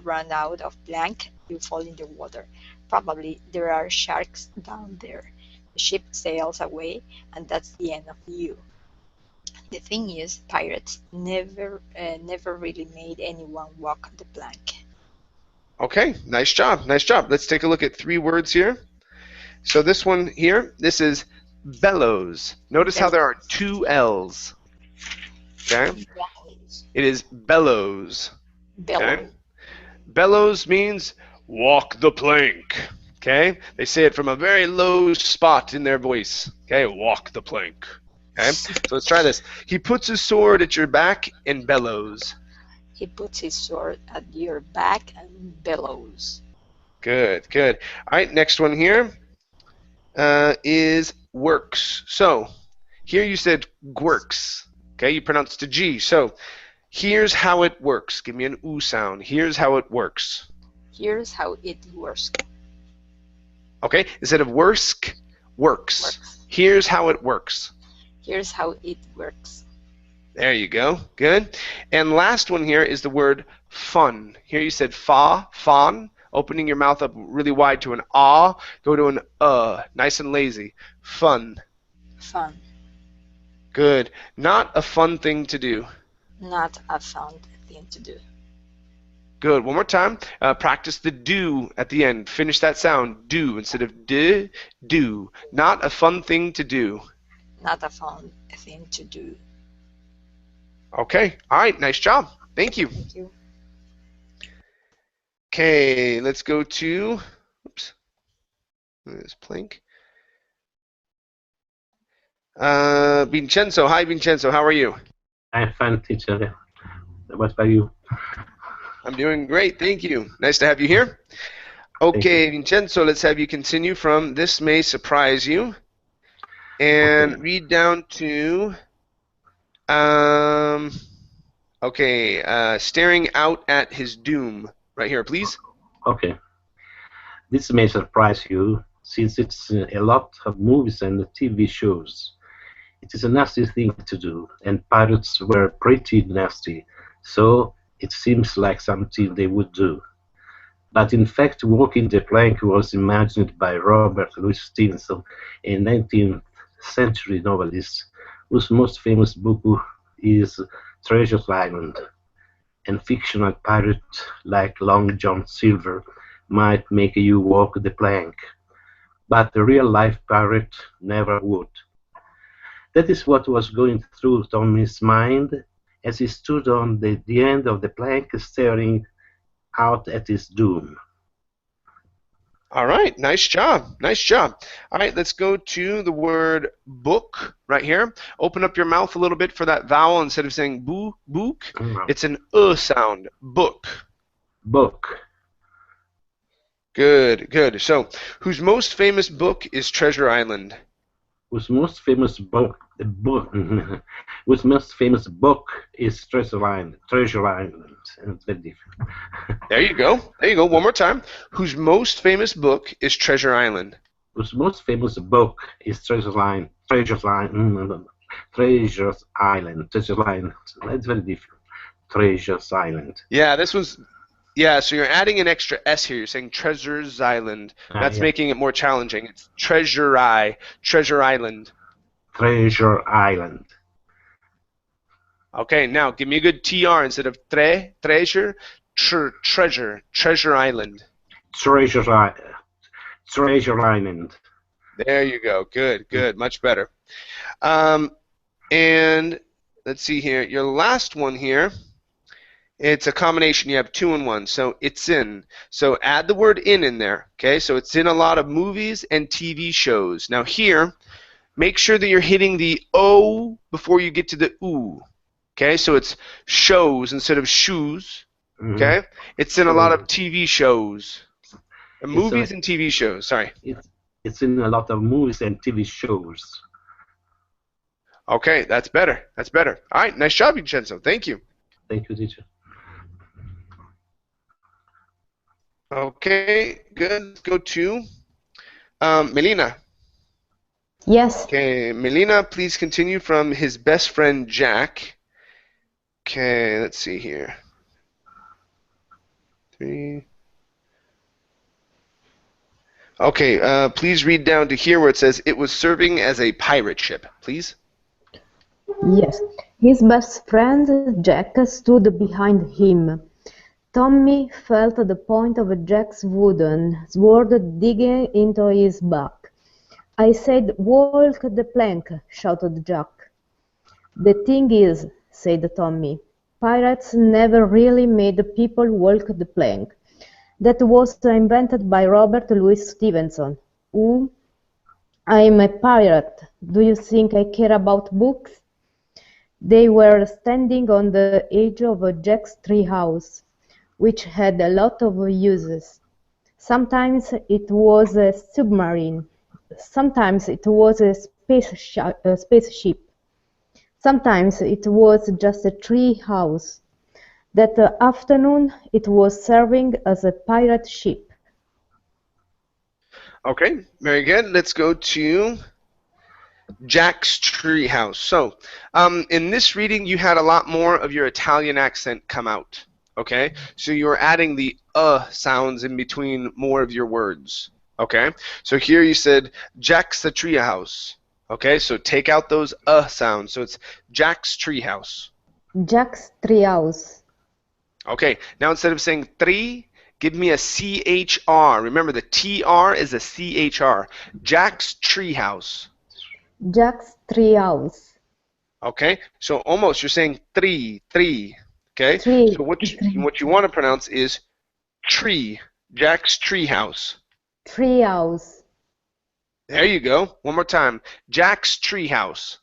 S5: run out of plank, you fall in the water. Probably there are sharks down there. The ship sails away, and that's the end of you. The thing is, pirates never really made anyone walk the plank.
S1: Okay, nice job, nice job. Let's take a look at 3 words here. So this one here, this is bellows. Notice how there are 2 L's. Okay? It is bellows. Okay? Bellows means walk the plank. Okay? They say it from a very low spot in their voice. Okay? Walk the plank. Okay? So let's try this. He puts his sword at your back and bellows.
S5: He puts his sword at your back and bellows.
S1: Good, good. All right, next one here is works. So here you said gworks. Okay, you pronounced a G. So here's how it works. Give me an oo sound. Here's how it works.
S5: Here's how it works.
S1: Okay, instead of works. Here's how it works.
S5: Here's how it works.
S1: There you go. Good. And last one here is the word fun. Here you said fa, fun, opening your mouth up really wide to an ah, go to an nice and lazy. Fun.
S5: Fun.
S1: Good. Not a fun thing to do.
S5: Not a fun thing to do.
S1: Good. One more time. Practice the do at the end. Finish that sound. Do instead of d, do. Not a fun thing to do.
S5: Not a fun thing to do.
S1: Okay. All right. Nice job. Thank you.
S5: Thank you.
S1: Okay. Let's go to, oops, there's Plank. Vincenzo. Hi, Vincenzo. How are you?
S8: I'm fine, teacher. What about you?
S1: I'm doing great. Thank you. Nice to have you here. Okay, Vincenzo, let's have you continue from "This may surprise you," and read down to, staring out at his doom. Right here, please.
S8: Okay. This may surprise you, since it's a lot of movies and TV shows. It is a nasty thing to do, and pirates were pretty nasty, so it seems like something they would do. But in fact, walking the plank was imagined by Robert Louis Stevenson, a 19th century novelist, whose most famous book is Treasure Island. And fictional pirate like Long John Silver might make you walk the plank, but a real-life pirate never would. That is what was going through Tommy's mind as he stood on the end of the plank staring out at his doom.
S1: All right, nice job, nice job. All right, let's go to the word book right here. Open up your mouth a little bit for that vowel. Instead of saying boo, book, it's an sound, book.
S8: Book.
S1: Good, good. So, whose most famous book is Treasure Island?
S8: Whose most famous book whose most famous book is Treasure Island. Treasure Island. And it's very different.
S1: There you go. There you go. One more time. Whose most famous book is Treasure Island?
S8: Whose most famous book is Treasure Island. Treasure Island. Treasure Island. Treasure Island. That's very different. Treasure Island.
S1: Yeah, this was. Yeah, so you're adding an extra S here. You're saying Treasures Island. That's making it more challenging. It's Treasure Island.
S8: Treasure Island.
S1: Okay, now give me a good TR instead of treasure, Treasure Island.
S8: Treasure Island.
S1: There you go. Good, good. Much better. And let's see here. Your last one here. It's a combination. You have two in one. So it's in. So add the word in there. Okay. So it's in a lot of movies and TV shows. Now here, make sure that you're hitting the O before you get to the oo. Okay. So it's shows instead of shoes. Okay. It's in a lot of TV shows. Movies and TV shows. Sorry.
S8: It's in a lot of movies and TV shows.
S1: Okay. That's better. That's better. All right. Nice job, Vincenzo. Thank you.
S8: Thank you, teacher.
S1: Okay, good. Let's go to Melina.
S6: Yes.
S1: Okay, Melina, please continue from his best friend Jack. Okay, let's see here. 3. Okay, please read down to here where it says it was serving as a pirate ship, please.
S6: Yes. His best friend Jack stood behind him. Tommy felt the point of Jack's wooden sword digging into his back. "I said walk the plank," shouted Jack. "The thing is," said Tommy, "pirates never really made people walk the plank. That was invented by Robert Louis Stevenson, who... I'm a pirate. Do you think I care about books?" They were standing on the edge of Jack's treehouse, which had a lot of uses. Sometimes it was a submarine. Sometimes it was a spaceship. Sometimes it was just a tree house. That afternoon it was serving as a pirate ship.
S1: Okay, very good. Let's go to Jack's treehouse. So, in this reading, you had a lot more of your Italian accent come out. Okay, so you're adding the sounds in between more of your words. Okay, so here you said Jack's the treehouse. Okay, so take out those sounds. So it's Jack's treehouse.
S6: Jack's treehouse.
S1: Okay, now instead of saying three, give me a CHR. Remember, the TR is a CHR. Jack's treehouse.
S6: Jack's treehouse.
S1: Okay, so almost you're saying three. Okay,
S6: Tree.
S1: so what you want to pronounce is tree. Jack's treehouse.
S6: Treehouse.
S1: There you go. One more time. Jack's treehouse.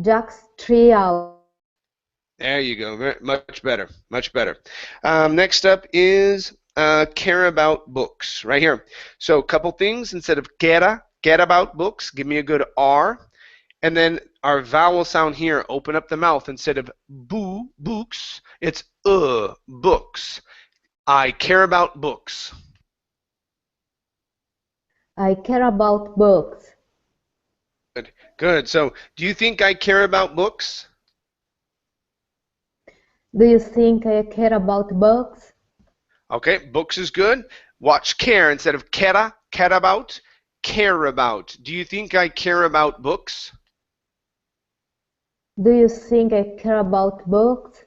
S6: Jack's treehouse.
S1: There you go. Much better. Much better. Next up is care about books. Right here. So a couple things. Instead of care about books, give me a good R. And then our vowel sound here, open up the mouth. Instead of boo, books, it's books. I care about books.
S6: I care about books.
S1: Good. So, do you think I care about books?
S6: Do you think I care about books?
S1: Okay, books is good. Watch care instead of care about, care about. Do you think I care about books?
S6: Do you think I care about books?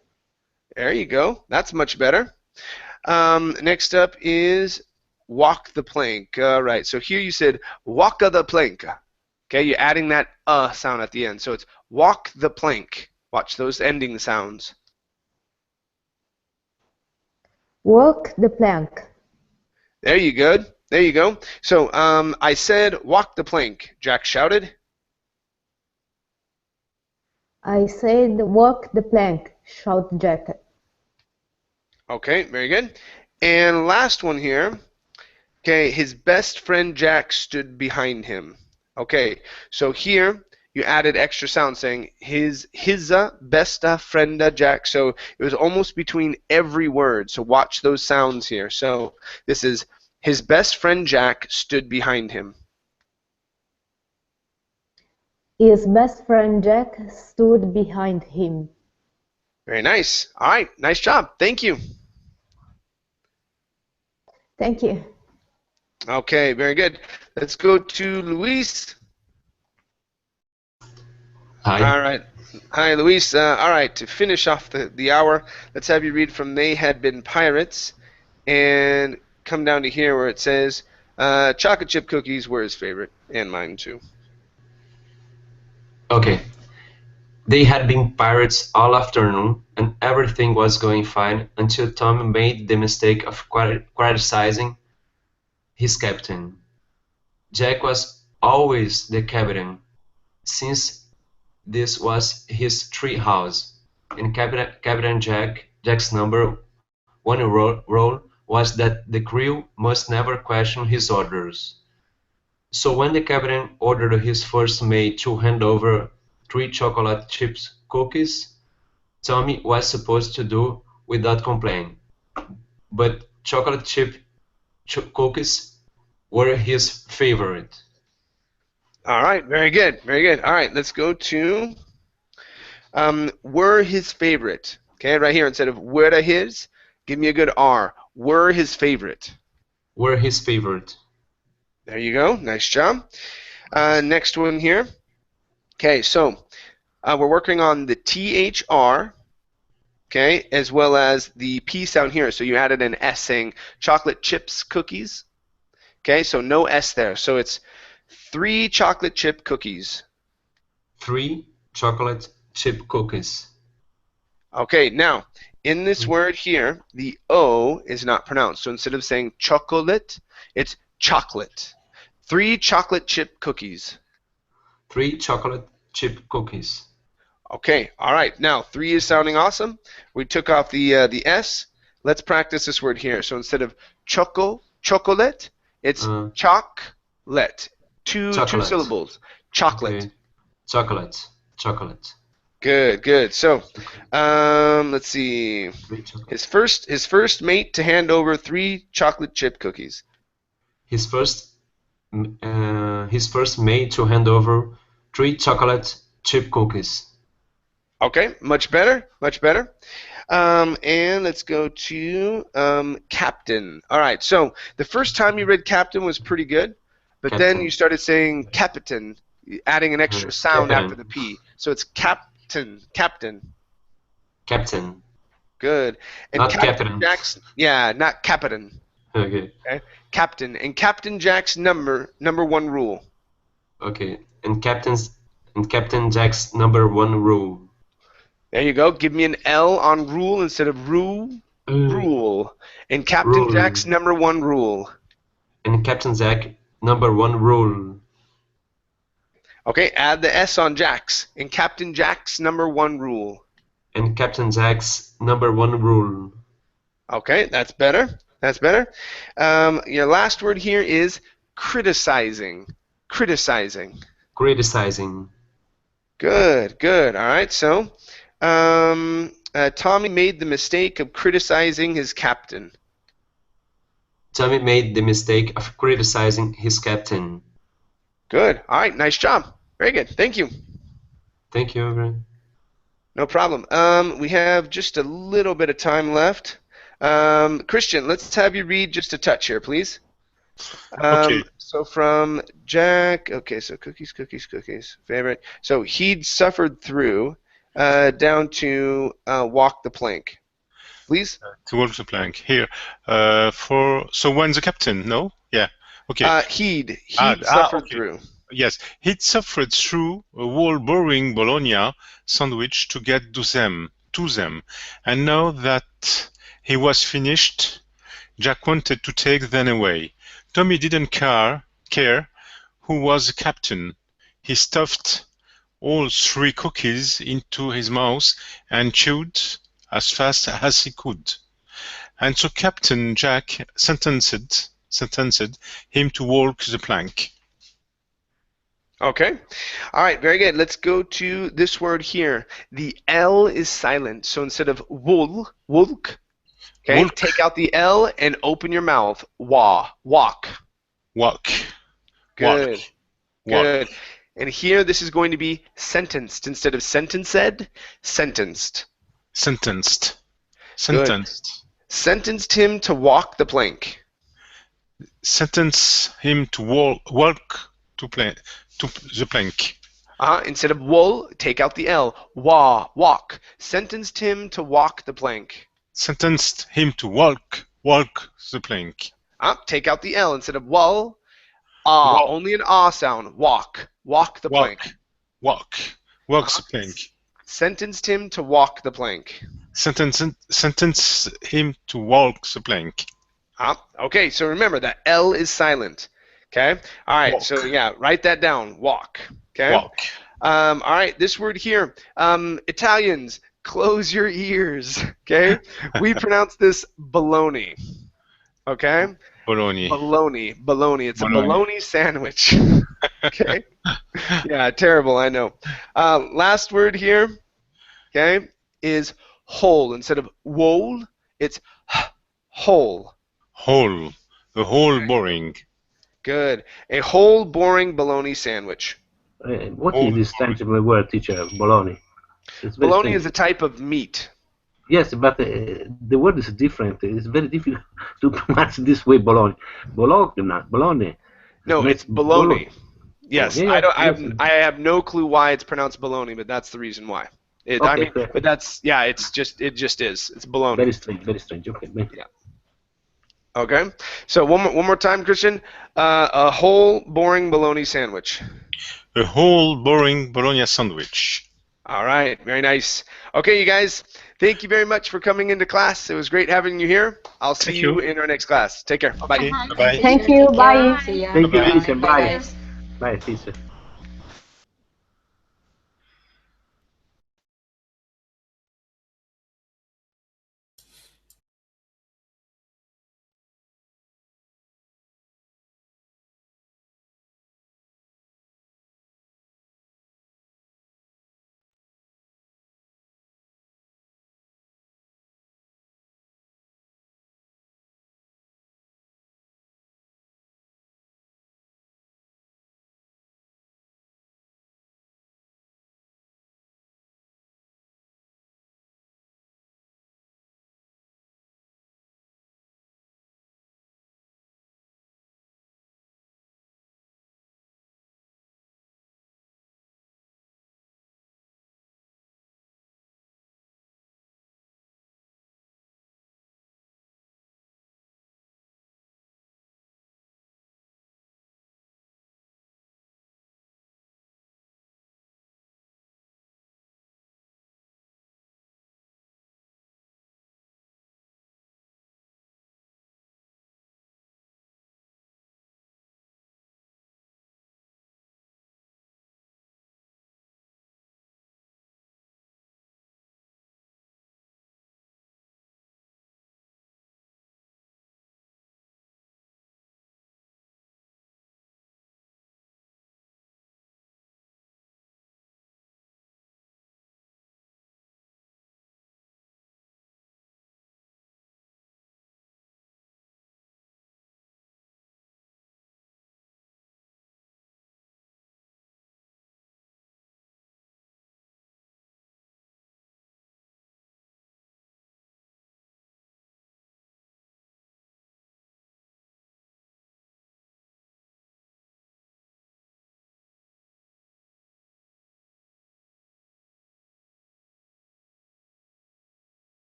S1: There you go. That's much better. Next up is walk the plank. All right, so here you said walk the plank. Okay, you're adding that sound at the end. So it's walk the plank. Watch those ending sounds.
S6: Walk the plank.
S1: There you go. There you go. So I said walk the plank. Jack shouted.
S6: I said walk the plank, shouted Jack.
S1: Okay, very good. And last one here. Okay, his best friend Jack stood behind him. Okay, so here you added extra sound saying his best friend Jack. So it was almost between every word. So watch those sounds here. So this is his best friend Jack stood behind him.
S6: His best friend Jack stood behind him.
S1: Very nice. All right, nice job. Thank you.
S6: Thank you.
S1: Okay, very good. Let's go to Luis.
S7: Hi.
S1: All right. Hi, Luis. All right, to finish off the hour, let's have you read from They Had Been Pirates and come down to here where it says chocolate chip cookies were his favorite, and mine too.
S7: Okay. They had been pirates all afternoon, and everything was going fine until Tom made the mistake of criticizing his captain. Jack was always the captain, since this was his tree house, and Captain Jack's number one rule was that the crew must never question his orders. So when the captain ordered his first mate to hand over 3 chocolate chip cookies, Tommy was supposed to do without complaining. But chocolate chip cookies were his favorite.
S1: All right, very good, very good. All right, let's go to were his favorite. Okay, right here, instead of were his, give me a good R. Were his favorite.
S7: Were his favorite.
S1: There you go. Nice job. Next one here. Okay, so we're working on the THR, okay, as well as the P sound here. So you added an S saying chocolate chips cookies. Okay, so no S there. So it's 3 chocolate chip cookies.
S7: 3 chocolate chip cookies.
S1: Okay, now in this word here, the O is not pronounced. So instead of saying chocolate, it's chocolate. 3 chocolate chip cookies.
S7: 3 chocolate chip cookies.
S1: Okay, all right. Now 3 is sounding awesome. We took off the S. Let's practice this word here. So instead of chocolate, it's chocolate. Two syllables. Chocolate.
S7: Okay. Chocolate.
S1: Good, good. So, let's see. His first mate to hand over 3 chocolate chip cookies.
S7: His first mate to hand over 3 chocolate chip cookies.
S1: Okay, much better, much better. And let's go to captain. All right, so the first time you read captain was pretty good, but then
S7: Captain.
S1: you started saying captain, adding an extra sound
S7: Captain.
S1: after the P. So it's captain, captain.
S7: Captain.
S1: Good. And
S7: Not
S1: Captain
S7: captain.
S1: Jack's, yeah, not captain.
S7: Okay.
S1: Okay. Captain. And Captain Jack's number 1 rule.
S7: Okay. And Captain Jack's number 1 rule.
S1: There you go. Give me an L on rule instead of rule. Rule. And Captain
S7: Rule.
S1: Jack's number 1 rule.
S7: And Captain Jack number 1 rule.
S1: Okay, add the S on Jack's. And Captain Jack's number 1 rule.
S7: And Captain Jack's number 1 rule.
S1: Okay, that's better. That's better. Your last word here is criticizing. Criticizing.
S7: Criticizing.
S1: Good, good. All right, so Tommy made the mistake of criticizing his captain.
S7: Tommy made the mistake of criticizing his captain.
S1: Good. All right, nice job. Very good. Thank you.
S7: Thank you, Brian.
S1: No problem. We have just a little bit of time left. Christian, let's have you read just a touch here, please.
S2: Okay.
S1: So from Jack, okay, so cookies, cookies, cookies, favorite. So he'd suffered through down to walk the plank. Please?
S2: To walk the plank. Here. So when the captain, no? Yeah. Okay.
S1: He'd suffered through.
S2: Yes, he'd suffered through a whole boring bologna sandwich to get to them. And now that he was finished, Jack wanted to take them away. Tommy didn't care who was the captain. He stuffed all 3 cookies into his mouth and chewed as fast as he could. And so Captain Jack sentenced him to walk the plank.
S1: Okay. All right, very good. Let's go to this word here. The L is silent, so instead of wool, wolk, okay,
S2: Wolk.
S1: take out the L and open your mouth. Walk.
S2: Walk.
S1: Good.
S2: Walk.
S1: Good. And here this is going to be sentenced instead of sentenced, sentenced.
S2: Sentenced.
S1: Sentenced him to walk the plank.
S2: Sentence him to walk to the plank.
S1: Instead of wool, take out the L. Walk. Sentenced him to walk the plank.
S2: Sentenced him to walk the plank.
S1: Take out the L. Instead of wall, only an sound. Walk the plank.
S2: Walk the plank.
S1: Sentenced him to walk the plank.
S2: Sentence him to walk the plank.
S1: Okay, so remember that L is silent. Okay? All right,
S2: Walk.
S1: so yeah, write that down. Walk. Okay?
S2: Walk.
S1: All right, this word here. Italians, close your ears. Okay? We pronounce this bologna. Okay?
S2: Bologna.
S1: Bologna. It's a bologna sandwich. Okay? Yeah, terrible, I know. Last word here, okay, is whole. Instead of whole, it's whole.
S2: Whole. A whole boring.
S1: Good. A whole boring bologna sandwich.
S8: What is this tangible word, teacher? Bologna.
S1: Bologna is a type of meat.
S8: Yes, but the word is different. It's very difficult to pronounce this way. Bologna. Bologna.
S1: No, it's bologna. Yes,
S8: Yeah,
S1: I have no clue why it's pronounced bologna, but that's the reason why. But that's it just is. It's bologna.
S8: Very strange. Okay.
S1: Yeah. Okay. So one more time, Christian. A whole boring bologna sandwich.
S2: A whole boring bologna sandwich.
S1: All right. Very nice. Okay, you guys. Thank you very much for coming into class. It was great having you here. I'll see you in our next class. Take care. Bye.
S2: Bye.
S6: Thank you. Bye.
S5: See ya.
S8: Thank you,
S2: Bye-bye.
S8: teacher. Bye. Bye, teacher.